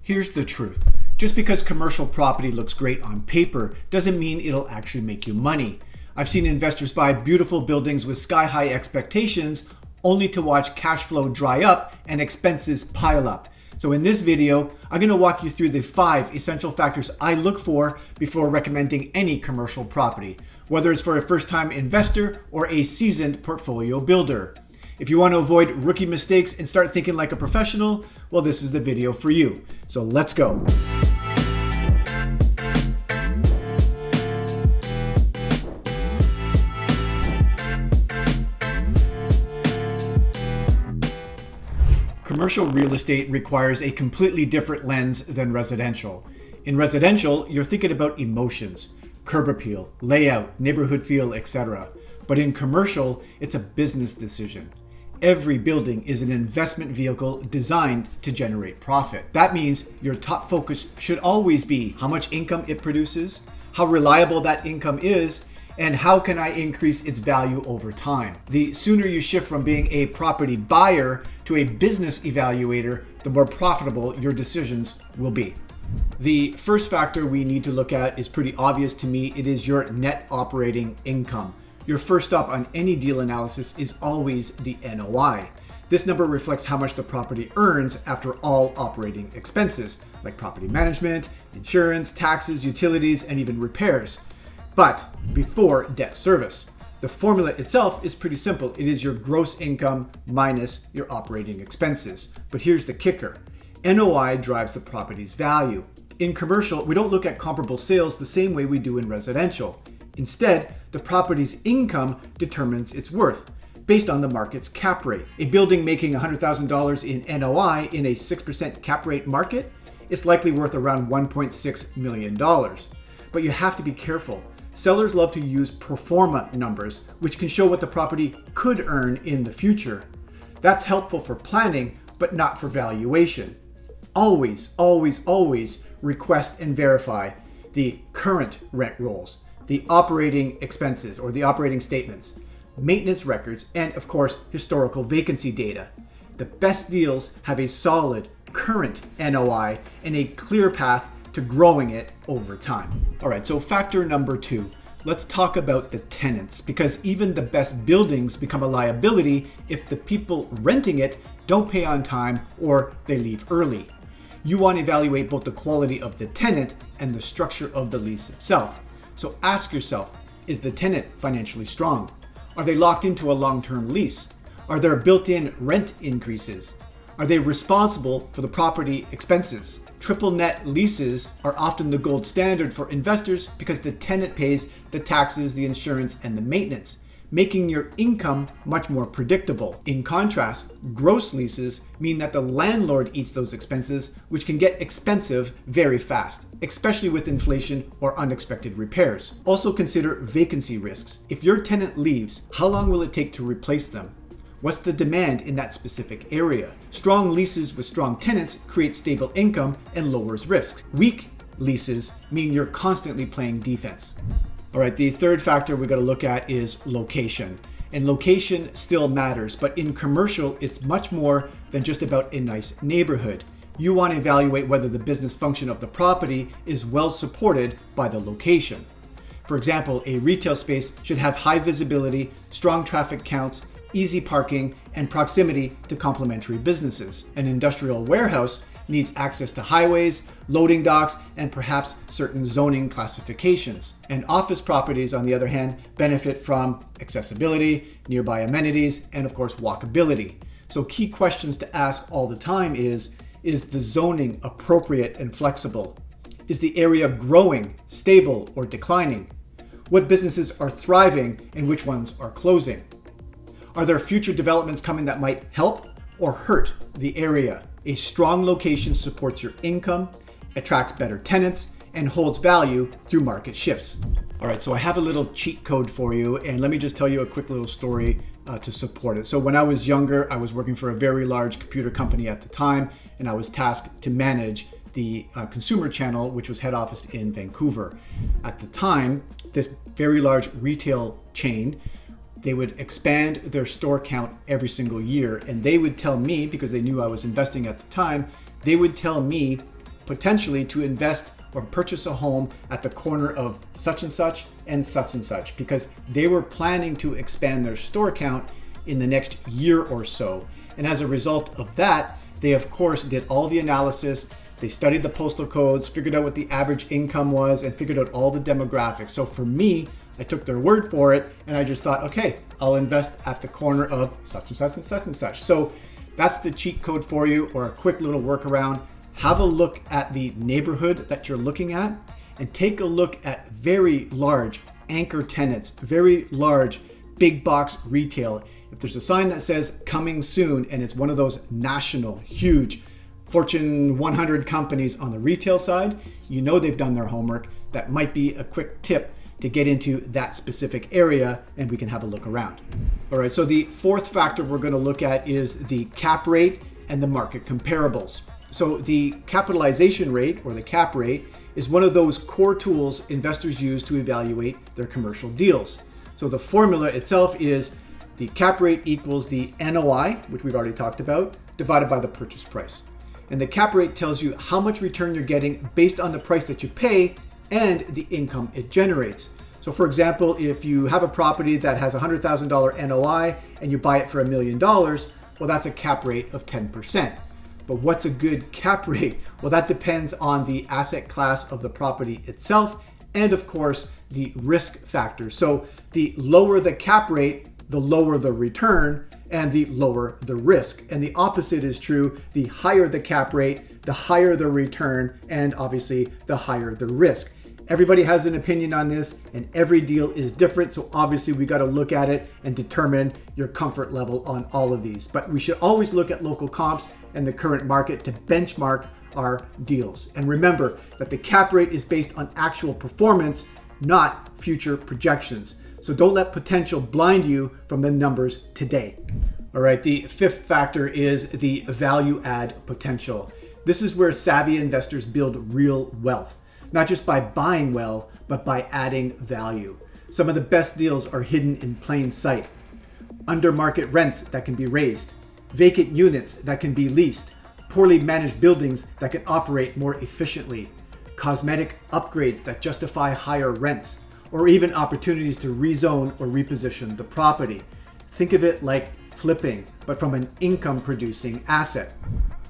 Here's the truth. Just because commercial property looks great on paper doesn't mean it'll actually make you money. I've seen investors buy beautiful buildings with sky-high expectations only to watch cash flow dry up and expenses pile up. So in this video, I'm going to walk you through the 5 essential factors I look for before recommending any commercial property, whether it's for a first-time investor or a seasoned portfolio builder. If you want to avoid rookie mistakes and start thinking like a professional, well, this is the video for you. So let's go. Commercial real estate requires a completely different lens than residential. In residential, you're thinking about emotions, curb appeal, layout, neighborhood feel, etc. But in commercial, it's a business decision. Every building is an investment vehicle designed to generate profit. That means your top focus should always be how much income it produces, how reliable that income is, and how can I increase its value over time. The sooner you shift from being a property buyer to a business evaluator, the more profitable your decisions will be. The first factor we need to look at is pretty obvious to me. It is your net operating income. Your first stop on any deal analysis is always the NOI. This number reflects how much the property earns after all operating expenses, like property management, insurance, taxes, utilities, and even repairs. But before debt service. The formula itself is pretty simple. It is your gross income minus your operating expenses. But here's the kicker. NOI drives the property's value. In commercial, we don't look at comparable sales the same way we do in residential. Instead, the property's income determines its worth based on the market's cap rate. A building making $100,000 in NOI in a 6% cap rate market is likely worth around $1.6 million. But you have to be careful. Sellers love to use pro forma numbers, which can show what the property could earn in the future. That's helpful for planning, but not for valuation. Always, always, always request and verify the current rent rolls, the operating expenses or the operating statements, maintenance records, and of course, historical vacancy data. The best deals have a solid current NOI and a clear path to growing it over time. All right, so factor number 2, let's talk about the tenants, because even the best buildings become a liability if the people renting it don't pay on time or they leave early. You want to evaluate both the quality of the tenant and the structure of the lease itself. So ask yourself, is the tenant financially strong? Are they locked into a long-term lease? Are there built-in rent increases? Are they responsible for the property expenses? Triple net leases are often the gold standard for investors because the tenant pays the taxes, the insurance, and the maintenance, making your income much more predictable. In contrast, gross leases mean that the landlord eats those expenses, which can get expensive very fast, especially with inflation or unexpected repairs. Also consider vacancy risks. If your tenant leaves, how long will it take to replace them? What's the demand in that specific area? Strong leases with strong tenants create stable income and lowers risk. Weak leases mean you're constantly playing defense. All right, the third factor we got to look at is location. And location still matters, but in commercial, it's much more than just about a nice neighborhood. You want to evaluate whether the business function of the property is well supported by the location. For example, a retail space should have high visibility, strong traffic counts, easy parking, and proximity to complementary businesses. An industrial warehouse needs access to highways, loading docks, and perhaps certain zoning classifications. And office properties, on the other hand, benefit from accessibility, nearby amenities, and of course, walkability. So key questions to ask all the time is the zoning appropriate and flexible? Is the area growing, stable, or declining? What businesses are thriving and which ones are closing? Are there future developments coming that might help or hurt the area? A strong location supports your income, attracts better tenants, and holds value through market shifts. All right, so I have a little cheat code for you, and let me just tell you a quick little story to support it. So when I was younger, I was working for a very large computer company at the time, and I was tasked to manage the consumer channel, which was head office in Vancouver. At the time, this very large retail chain, they would expand their store count every single year, and they would tell me, because they knew I was investing at the time, they would tell me potentially to invest or purchase a home at the corner of such and such, because they were planning to expand their store count in the next year or so. And as a result of that, they of course did all the analysis. They studied the postal codes, figured out what the average income was, and figured out all the demographics. So for me, I took their word for it, and I just thought, okay, I'll invest at the corner of such and such and such and such. So that's the cheat code for you, or a quick little workaround. Have a look at the neighborhood that you're looking at, and take a look at very large anchor tenants, very large big box retail. If there's a sign that says coming soon, and it's one of those national, huge Fortune 100 companies on the retail side, you know they've done their homework. That might be a quick tip to get into that specific area, and we can have a look around. All right, so the fourth factor we're going to look at is the cap rate and the market comparables. So the capitalization rate, or the cap rate, is one of those core tools investors use to evaluate their commercial deals. So the formula itself is the cap rate equals the NOI, which we've already talked about, divided by the purchase price. And the cap rate tells you how much return you're getting based on the price that you pay and the income it generates. So for example, if you have a property that has $100,000 NOI and you buy it for $1 million, well, that's a cap rate of 10%. But what's a good cap rate? Well, that depends on the asset class of the property itself and, of course, the risk factor. So the lower the cap rate, the lower the return and the lower the risk. And the opposite is true. The higher the cap rate, the higher the return, and obviously the higher the risk. Everybody has an opinion on this, and every deal is different. So obviously we got to look at it and determine your comfort level on all of these. But we should always look at local comps and the current market to benchmark our deals. And remember that the cap rate is based on actual performance, not future projections. So don't let potential blind you from the numbers today. All right, the fifth factor is the value add potential. This is where savvy investors build real wealth, not just by buying well, but by adding value. Some of the best deals are hidden in plain sight. Under market rents that can be raised, vacant units that can be leased, poorly managed buildings that can operate more efficiently, cosmetic upgrades that justify higher rents, or even opportunities to rezone or reposition the property. Think of it like flipping, but from an income producing asset.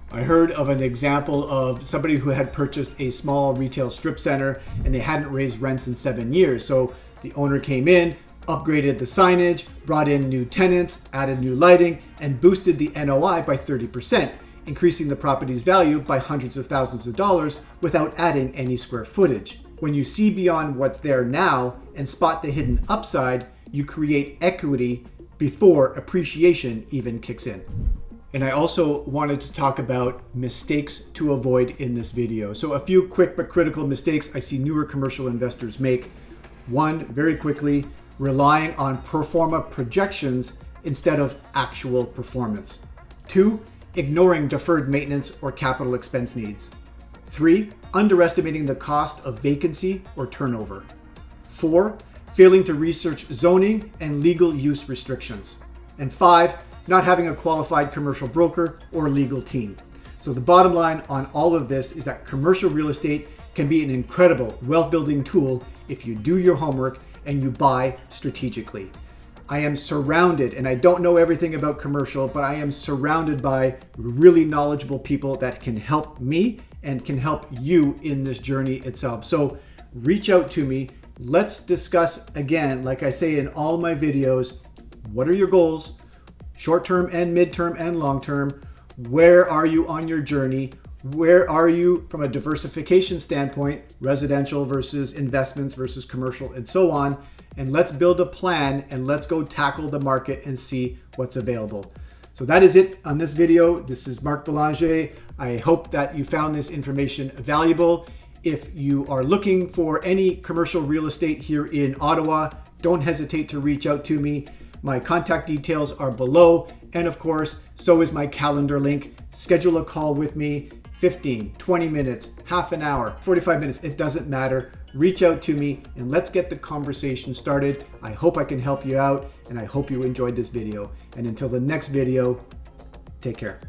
I heard of an example of somebody who had purchased a small retail strip center and they hadn't raised rents in 7 years. So the owner came in, upgraded the signage, brought in new tenants, added new lighting, and boosted the NOI by 30%, increasing the property's value by hundreds of thousands of dollars without adding any square footage. When you see beyond what's there now and spot the hidden upside, you create equity before appreciation even kicks in. And I also wanted to talk about mistakes to avoid in this video. So a few quick but critical mistakes I see newer commercial investors make. One, very quickly, relying on pro forma projections instead of actual performance. 2, ignoring deferred maintenance or capital expense needs. 3, underestimating the cost of vacancy or turnover. 4, failing to research zoning and legal use restrictions. And 5, not having a qualified commercial broker or legal team. So the bottom line on all of this is that commercial real estate can be an incredible wealth building tool if you do your homework and you buy strategically. I am surrounded, and I don't know everything about commercial, but I am surrounded by really knowledgeable people that can help me and can help you in this journey itself. So reach out to me. Let's discuss again, like I say in all my videos, what are your goals? Short-term and mid-term and long-term. Where are you on your journey? Where are you from a diversification standpoint, residential versus investments versus commercial and so on? And let's build a plan and let's go tackle the market and see what's available. So that is it on this video. This is Mark Belanger. I hope that you found this information valuable. If you are looking for any commercial real estate here in Ottawa, don't hesitate to reach out to me. My contact details are below. And of course, so is my calendar link. Schedule a call with me, 15, 20 minutes, half an hour, 45 minutes, it doesn't matter. Reach out to me and let's get the conversation started. I hope I can help you out and I hope you enjoyed this video. And until the next video, take care.